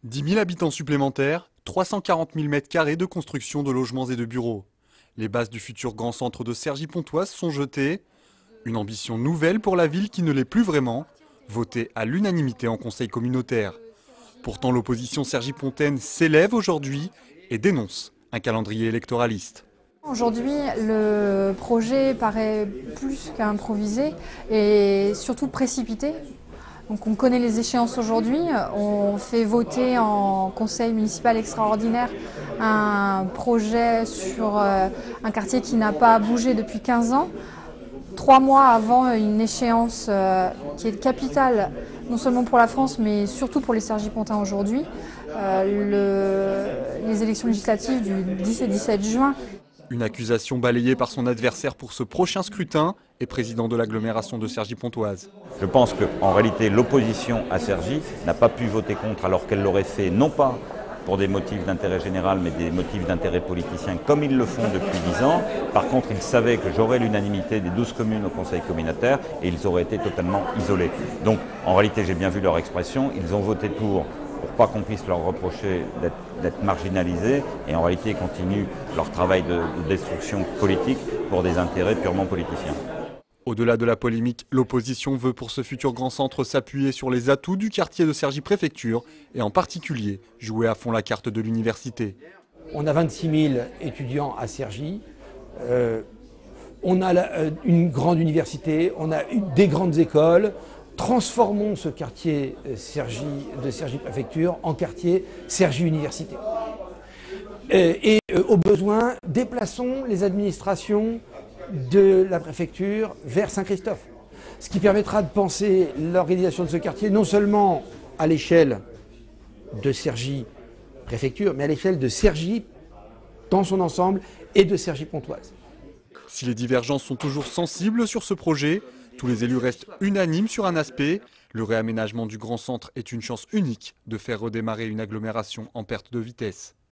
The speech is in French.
10 000 habitants supplémentaires, 340 000 m² de construction de logements et de bureaux. Les bases du futur grand centre de Cergy-Pontoise sont jetées. Une ambition nouvelle pour la ville qui ne l'est plus vraiment, votée à l'unanimité en conseil communautaire. Pourtant, l'opposition cergy-pontaine s'élève aujourd'hui et dénonce un calendrier électoraliste. Aujourd'hui, le projet paraît plus qu'improvisé et surtout précipité. Donc on connaît les échéances aujourd'hui, on fait voter en conseil municipal extraordinaire un projet sur un quartier qui n'a pas bougé depuis 15 ans, 3 mois avant une échéance qui est capitale, non seulement pour la France mais surtout pour les Cergy-Pontains aujourd'hui, les élections législatives du 10 et 17 juin. Une accusation balayée par son adversaire pour ce prochain scrutin et président de l'agglomération de Cergy-Pontoise. Je pense qu'en réalité, l'opposition à Cergy n'a pas pu voter contre alors qu'elle l'aurait fait, non pas pour des motifs d'intérêt général, mais des motifs d'intérêt politicien, comme ils le font depuis 10 ans. Par contre, ils savaient que j'aurais l'unanimité des 12 communes au conseil communautaire et ils auraient été totalement isolés. Donc, en réalité, j'ai bien vu leur expression. Ils ont voté pour pas qu'on puisse leur reprocher d'être marginalisés, et en réalité ils continuent leur travail de destruction politique pour des intérêts purement politiciens. Au-delà de la polémique, l'opposition veut pour ce futur grand centre s'appuyer sur les atouts du quartier de Cergy-Préfecture et en particulier jouer à fond la carte de l'université. On a 26 000 étudiants à Cergy, on a une grande université, on a des grandes écoles. Transformons ce quartier de Cergy-Préfecture en quartier Cergy-Université. Et au besoin, déplaçons les administrations de la préfecture vers Saint-Christophe. Ce qui permettra de penser l'organisation de ce quartier non seulement à l'échelle de Cergy-Préfecture, mais à l'échelle de Cergy dans son ensemble et de Cergy-Pontoise. Si les divergences sont toujours sensibles sur ce projet, tous les élus restent unanimes sur un aspect. Le réaménagement du grand centre est une chance unique de faire redémarrer une agglomération en perte de vitesse.